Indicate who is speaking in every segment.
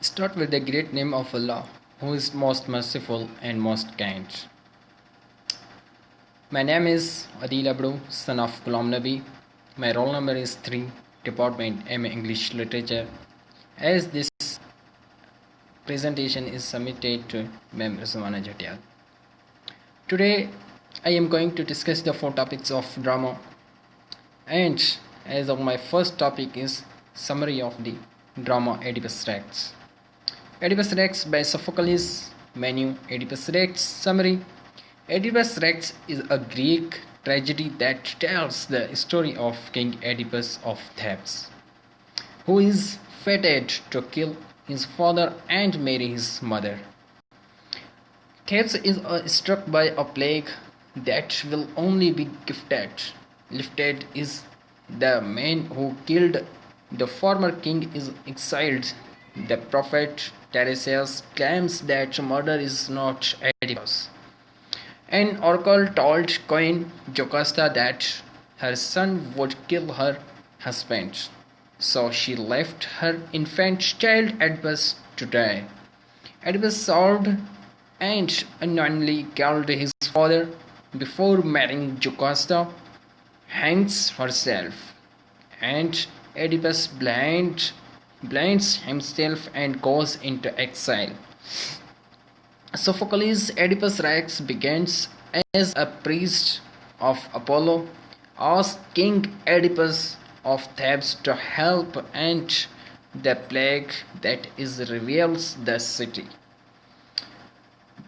Speaker 1: Start with the great name of Allah, who is most merciful and most kind. My name is Adil Abdu, son of Ghulam Nabi. My roll number is 3, Department M. English Literature. As this presentation is submitted to Mam.Ruzwana Jhatial. Today I am going to discuss the 4 topics of drama, and as of my first topic is summary of the drama Oedipus Rex. Oedipus Rex by Sophocles. Menu. Oedipus Rex summary. Oedipus Rex is a Greek tragedy that tells the story of King Oedipus of Thebes, who is fated to kill his father and marry his mother. Thebes is struck by a plague that will only be lifted is the man who killed the former king is exiled. The prophet Tiresias claims that murder is not Oedipus. An oracle told Queen Jocasta that her son would kill her husband, so she left her infant child Oedipus to die. Oedipus solved and unknowingly killed his father before marrying Jocasta, hangs herself, and Oedipus blinds himself and goes into exile. Sophocles' Oedipus Rex begins as a priest of Apollo asks King Oedipus of Thebes to help end the plague that reveals the city.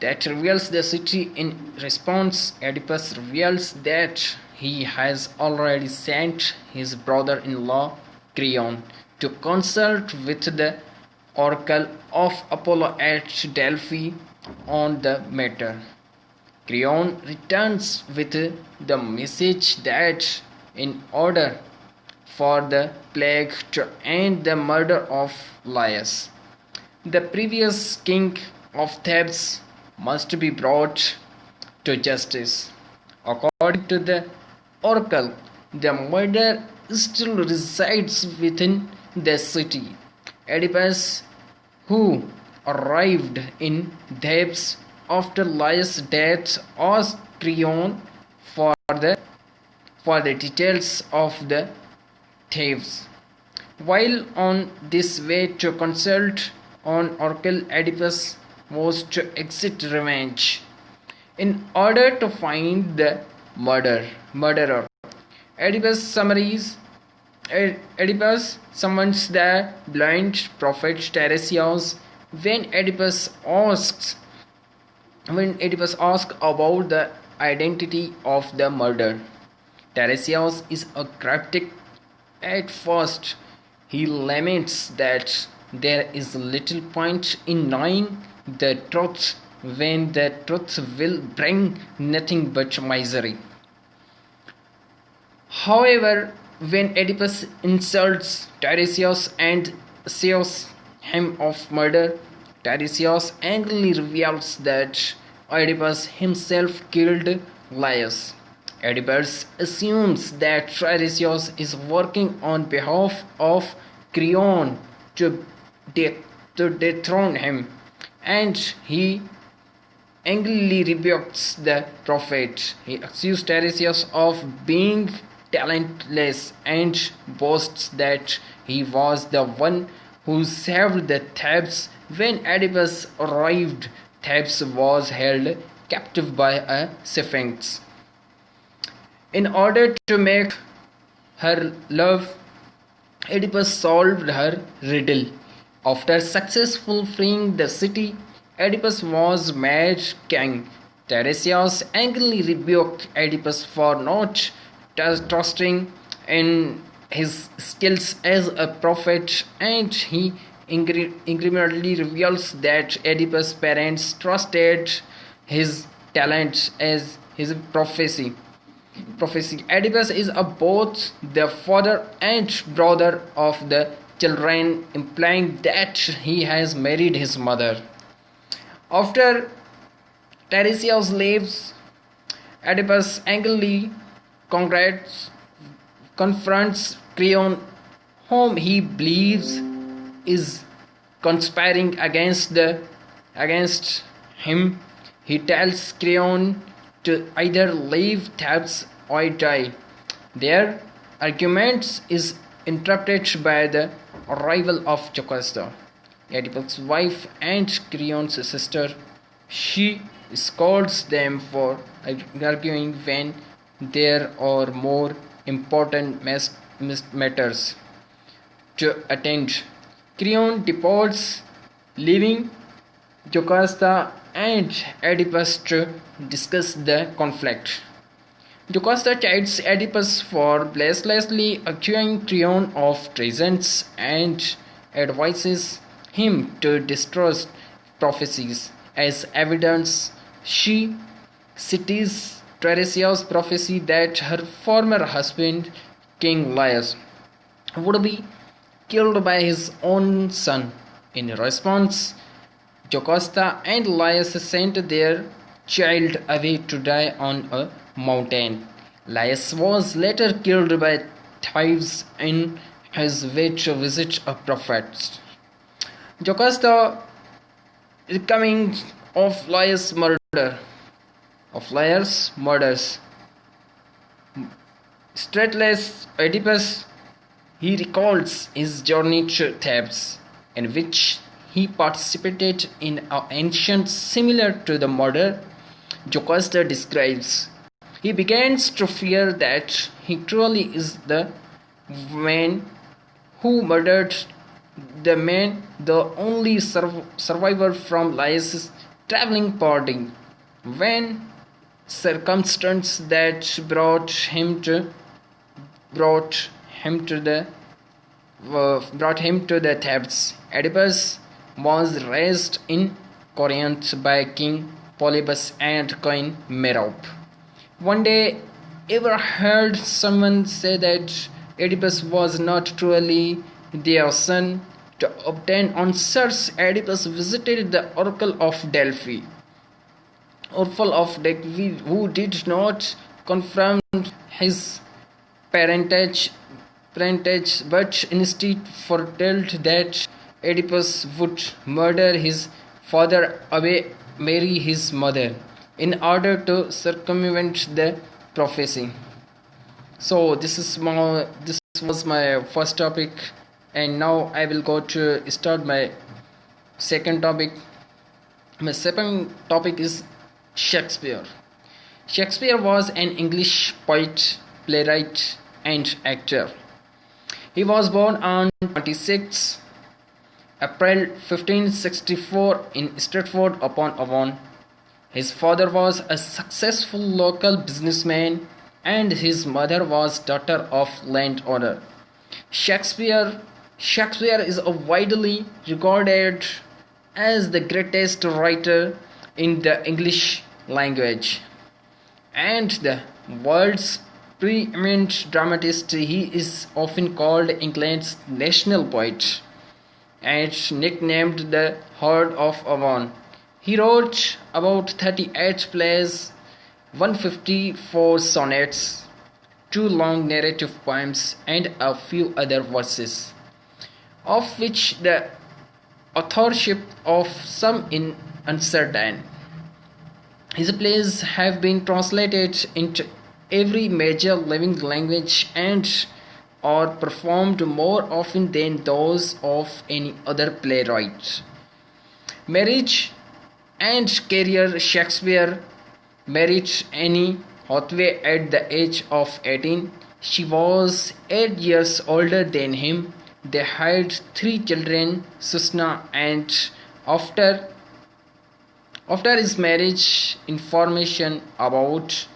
Speaker 1: In response, Oedipus reveals that he has already sent his brother-in-law Creon to consult with the oracle of Apollo at Delphi on the matter. Creon returns with the message that in order for the plague to end the murder of Laius, the previous king of Thebes must be brought to justice. According to the oracle, the murderer still resides within the city. Oedipus, who arrived in Thebes after Laius' death, asked Creon for the details of the thieves. While on this way to consult on oracle, Oedipus was to exit revenge. In order to find the murderer, Oedipus summons the blind prophet Tiresias. When Oedipus asks about the identity of the murderer, Tiresias is cryptic. At first, he laments that there is little point in knowing the truth when the truth will bring nothing but misery. However, when Oedipus insults Tiresias and accuses him of murder, Tiresias angrily reveals that Oedipus himself killed Laius. Oedipus assumes that Tiresias is working on behalf of Creon to dethrone him, and he angrily rebukes the prophet. He accuses Tiresias of being talentless and boasts that he was the one who saved the Thebes. When Oedipus arrived, Thebes was held captive by a Sphinx. In order to make her love, Oedipus solved her riddle. After successfully freeing the city, Oedipus was made king. Tiresias angrily rebuked Oedipus for not trusting in his skills as a prophet, and he incrementally reveals that Oedipus' parents trusted his talent as his prophecy. Oedipus is both the father and brother of the children, implying that he has married his mother. After Tiresias leaves, Oedipus angrily confronts Creon, whom he believes is conspiring against him. He tells Creon to either leave Thebes or die. Their argument is interrupted by the arrival of Jocasta, Oedipus' wife and Creon's sister. She scolds them for arguing when there are more important matters to attend. Creon departs, leaving Jocasta and Oedipus to discuss the conflict. Jocasta chides Oedipus for baselessly accusing Creon of treason and advises him to distrust prophecies. As evidence, she cites Tiresias' prophecy that her former husband, King Laius, would be killed by his own son. In response, Jocasta and Laius sent their child away to die on a mountain. Laius was later killed by thieves in his way to visit a prophet. Jocasta coming of Laius' murders. Stateless Oedipus, he recalls his journey to Thebes, in which he participated in an ancient similar to the murder Jocasta describes. He begins to fear that he truly is the man who murdered the man, the only survivor from Laius' traveling party. When circumstances that brought him to the Thebes, Oedipus was raised in Corinth by King Polybus and Queen Merope. One day, ever heard someone say that Oedipus was not truly their son? To obtain answers, Oedipus visited the Oracle of Delphi. Who did not confirm his parentage, but instead foretold that Oedipus would murder his father away, marry his mother, in order to circumvent the prophecy. So this was my first topic, and now I will go to start my second topic. My second topic is Shakespeare. Shakespeare was an English poet, playwright, and actor. He was born on 26 April 1564 in Stratford-upon-Avon. His father was a successful local businessman, and his mother was daughter of landowner. Shakespeare is widely regarded as the greatest writer in the English language and the world's preeminent dramatist. He is often called England's national poet and nicknamed the Heart of Avon. He wrote about 38 plays, 154 sonnets, 2 long narrative poems, and a few other verses, of which the authorship of some is uncertain. His plays have been translated into every major living language and are performed more often than those of any other playwright. Marriage and career. Shakespeare married Anne Hathaway at the age of 18. She was 8 years older than him. They had 3 children, Susna, and after his marriage, information about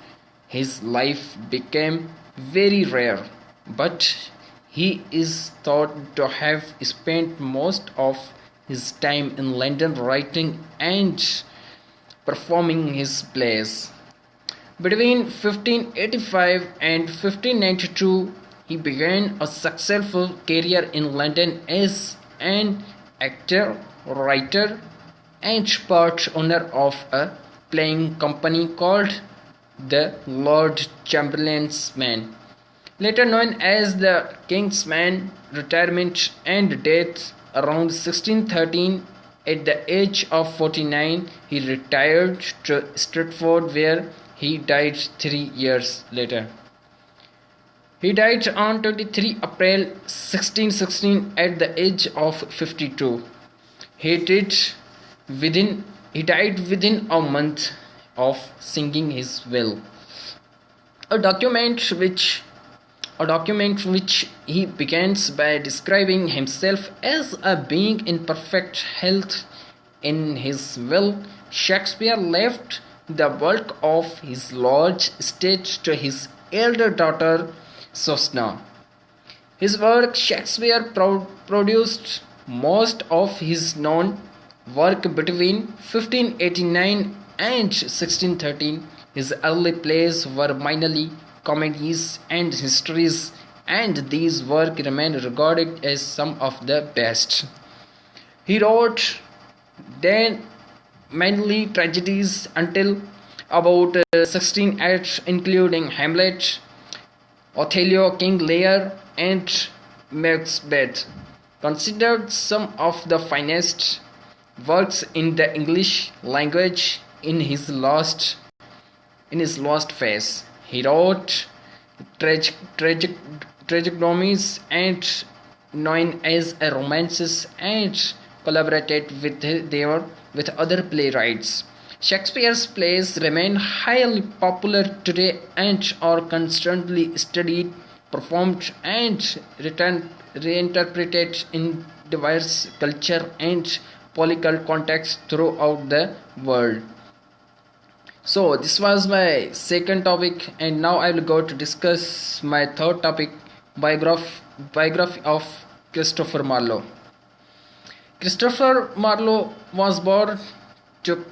Speaker 1: his life became very rare, but he is thought to have spent most of his time in London writing and performing his plays. Between 1585 and 1592, he began a successful career in London as an actor, writer, and part owner of a playing company called the Lord Chamberlain's Man, later known as the King's Man. Retirement and death around 1613, at the age of 49, he retired to Stratford, where he died 3 years later. He died on 23 April 1616 at the age of 52. He died within a month of singing his will. A document which he begins by describing himself as a being in perfect health. In his will, Shakespeare left the bulk of his large estate to his elder daughter Susanna. His work Shakespeare produced most of his known work between 1589 and 1613. His early plays were mainly comedies and histories, and these works remain regarded as some of the best. He wrote then mainly tragedies until about 1608, including Hamlet, Othello, King Lear, and Macbeth. Considered some of the finest works in the English language in his last phase. He wrote tragedies and known as romances, and collaborated with other playwrights. Shakespeare's plays remain highly popular today and are constantly studied, performed, and reinterpreted in diverse culture and political contexts throughout the world. So this was my second topic, and now I will go to discuss my third topic, biography of Christopher Marlowe. Christopher Marlowe was born to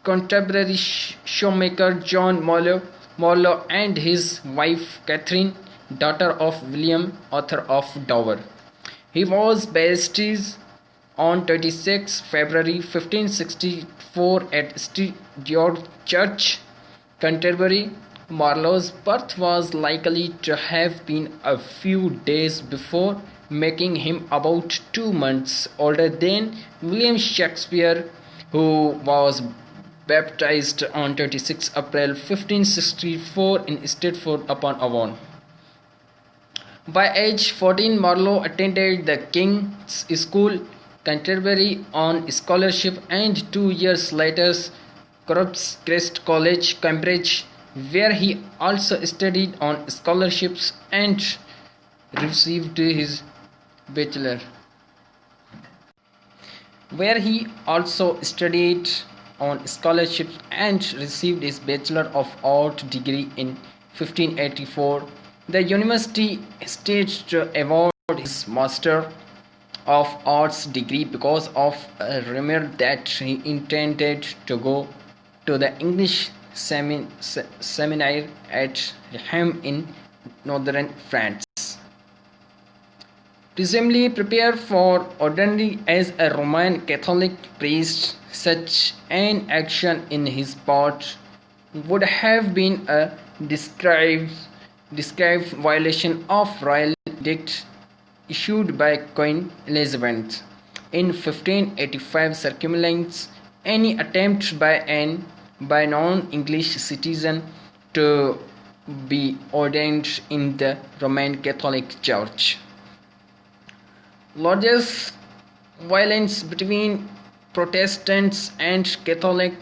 Speaker 1: contemporary shoemaker John Marlowe and his wife Catherine, daughter of William, author of Dover. He was baptized on 26 February 1564 at St. George Church, Canterbury. Marlowe's birth was likely to have been a few days before, making him about 2 months older than William Shakespeare, who was baptized on 26 April 1564 in Stratford-upon-Avon. By age 14, Marlowe attended the King's School, Canterbury, on scholarship, and 2 years later Christ College, Cambridge, where he also studied on scholarships and received his bachelor. Bachelor of Art degree in 1584. The university staged to award his Master of Arts degree because of a rumor that he intended to go to the English seminary at Reims in northern France. Presumably prepared for ordinary as a Roman Catholic priest, such an action in his part would have been a described violation of royal edict issued by Queen Elizabeth in 1585, circumventing any attempt by non-English citizen to be ordained in the Roman Catholic Church. Largest violence between Protestants and Catholics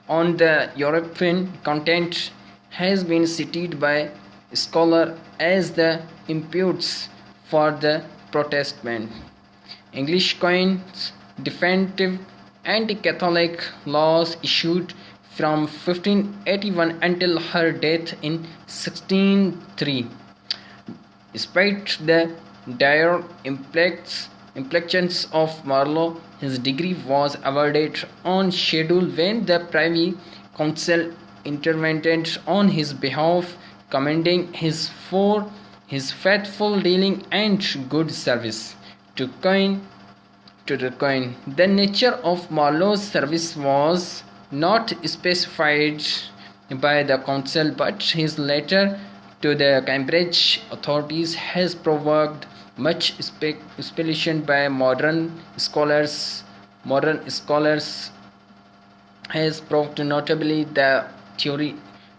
Speaker 1: on the European continent has been cited by scholars as the impetus for the Protestant. English Queen's definitive anti-Catholic laws issued from 1581 until her death in 1603. Despite the dire implications of Marlowe, his degree was awarded on schedule when the Privy Council intervened on his behalf, commending his for his faithful dealing and good service to the Queen. The nature of Marlowe's service was not specified by the council, but his letter to the Cambridge authorities has provoked much speculation by modern scholars. Modern scholars has proved notably the theory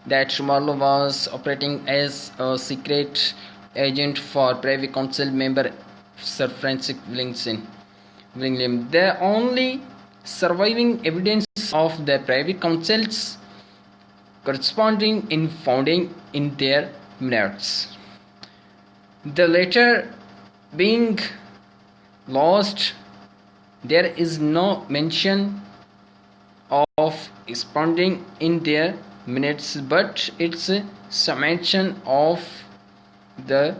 Speaker 1: that Marlowe was operating as a secret agent for Privy Council member Sir Francis William. The only surviving evidence of the Privy Council's corresponding in founding in their minutes. The latter being lost, there is no mention of expounding in their minutes, but its summation of the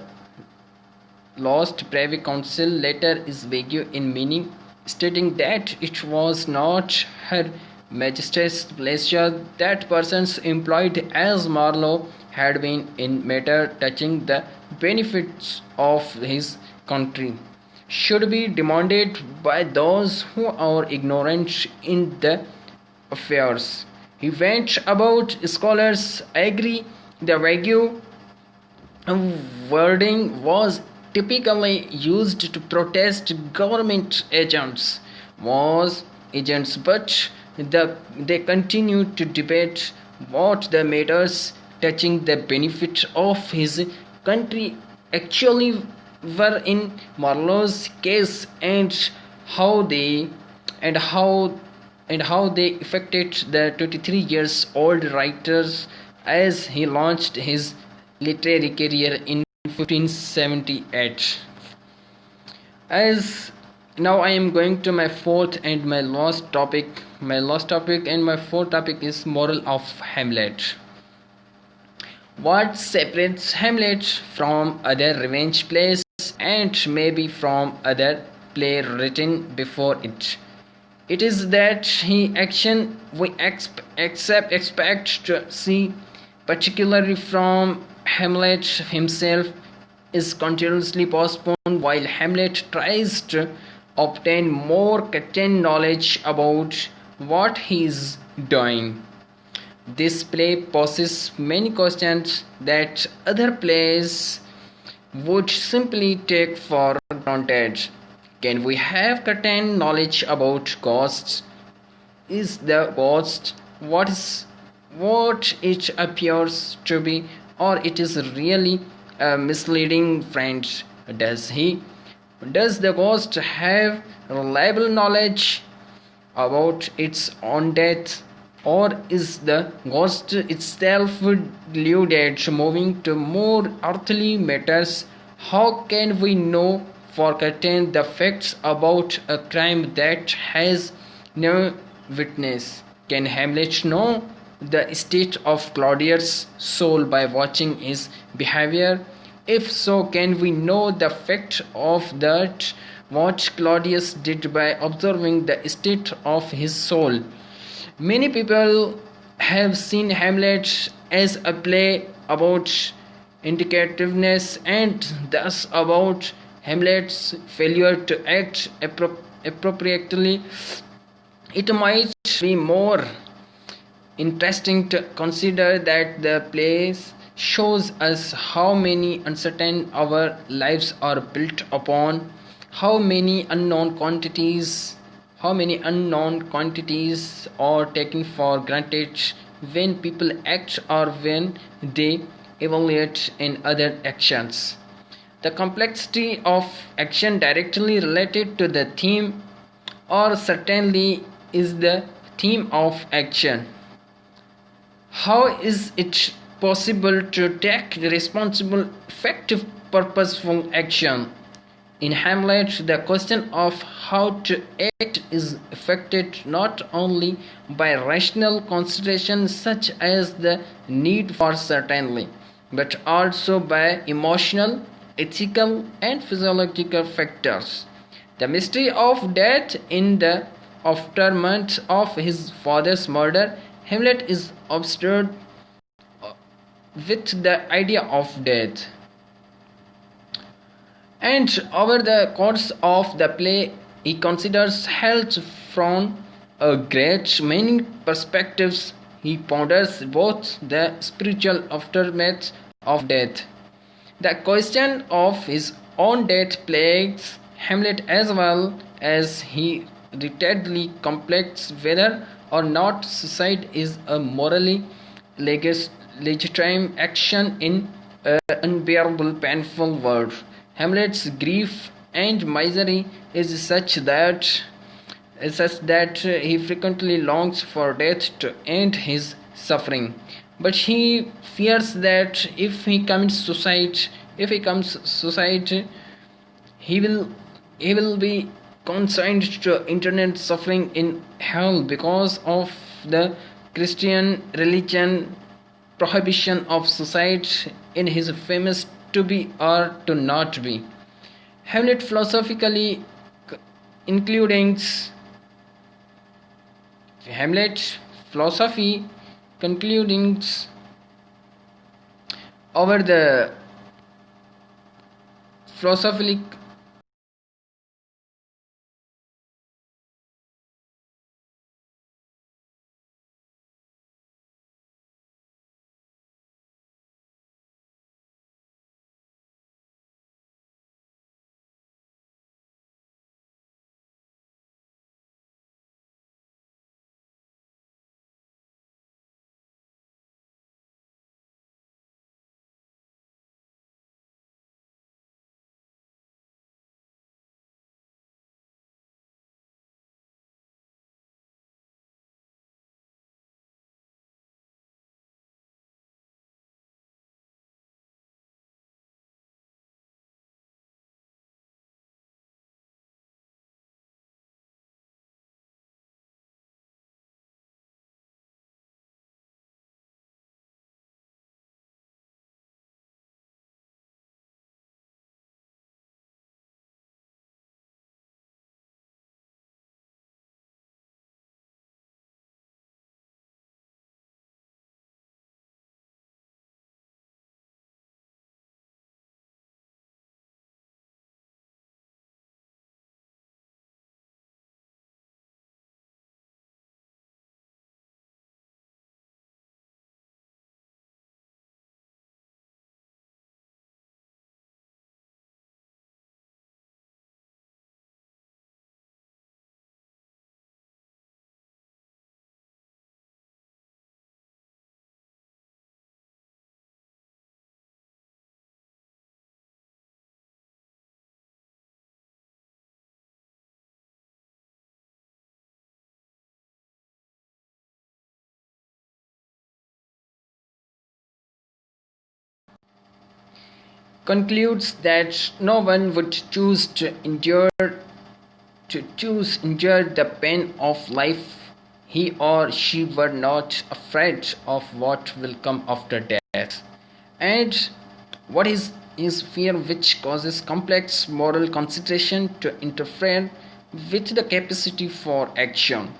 Speaker 1: lost Privy Council letter is vague in meaning, stating that it was not Her Majesty's pleasure that persons employed as Marlowe had been in matter touching the benefits of his country should be demanded by those who are ignorant in the affairs. He went about scholars agree the vague wording was typically used to protest government agents, but they continued to debate what the matters touching the benefit of his country actually were in Marlowe's case, and how they affected the 23 years old writer as he launched his literary career in 1578. As now I am going to my fourth and my last topic. My last topic and my fourth topic is moral of Hamlet. What separates Hamlet from other revenge plays and maybe from other play written before it? It is that his action we expect to see, particularly from Hamlet himself, is continuously postponed while Hamlet tries to obtain more certain knowledge about what he is doing. This play poses many questions that other plays would simply take for granted. Can we have certain knowledge about ghosts? Is the ghost what it appears to be, or it is really a misleading friend? Does the ghost have reliable knowledge about its own death, or is the ghost itself deluded, moving to more earthly matters? How can we know for certain the facts about a crime that has no witness? Can Hamlet know the state of Claudius' soul by watching his behavior? If so, can we know the fact of that what Claudius did by observing the state of his soul? Many people have seen Hamlet as a play about indicativeness and thus about Hamlet's failure to act appropriately. It might be more interesting to consider that the play shows us how many uncertain our lives are built upon, how many unknown quantities are taken for granted when people act or when they evaluate in other actions. The complexity of action directly related to the theme, or certainly is the theme of action. How is it possible to take responsible, effective, purposeful action? In Hamlet, the question of how to act is affected not only by rational considerations such as the need for certainty, but also by emotional, ethical, and physiological factors. The mystery of death in the aftermath of his father's murder, Hamlet is obsessed with the idea of death. And over the course of the play, he considers health from a great many perspectives. He ponders both the spiritual aftermath of death, the question of his own death plagues Hamlet as well as he repeatedly complex whether or not suicide is a morally legitimate action in an unbearable, painful world. Hamlet's grief and misery is such that he frequently longs for death to end his suffering. But he fears that if he commits suicide, he will he will be consigned to eternal suffering in hell because of the Christian religion prohibition of suicide in his famous To Be or To Not Be. Hamlet philosophically including Hamlet philosophy concluding over the philosophical concludes that no one would choose to endure the pain of life he or she were not afraid of what will come after death. And what is fear which causes complex moral concentration to interfere with the capacity for action.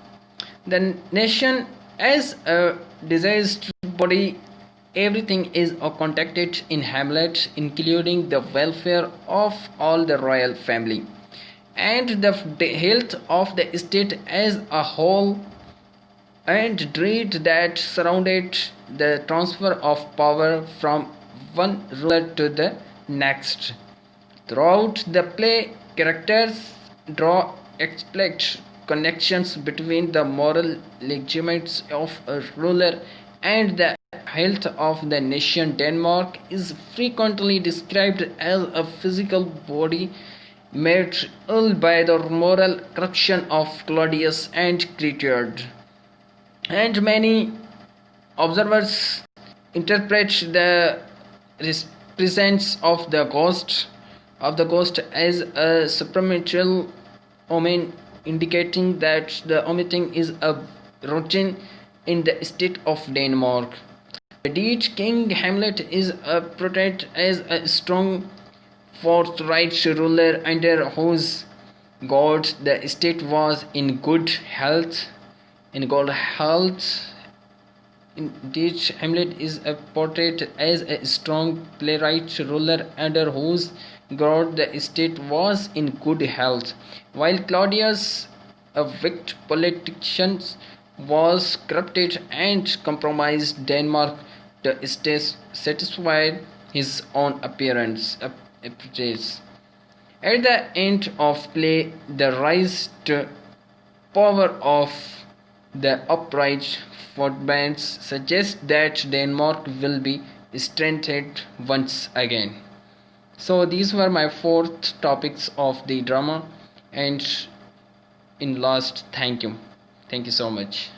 Speaker 1: The nation as a diseased body, everything is contacted in Hamlet, including the welfare of all the royal family and the health of the state as a whole, and dread that surrounded the transfer of power from one ruler to the next. Throughout the play, characters draw explicit connections between the moral legitimacy of a ruler and the health of the nation. Denmark is frequently described as a physical body made ill by the moral corruption of Claudius and Cretard, and many observers interpret the presence of the ghost as a supernatural omen, indicating that the omitting is a routine in the state of Denmark. The deed King Hamlet is portrayed as a strong, forthright ruler under whose god the state was in good health. In good health, indeed, Hamlet is portrayed as a strong playwright ruler under whose god the state was in good health, while Claudius, a wicked politician, was corrupted and compromised Denmark to satisfy his own appearance. At the end of play, the raised power of the upright footbands suggests that Denmark will be strengthened once again. So these were my 4th topics of the drama, and in last, thank you so much.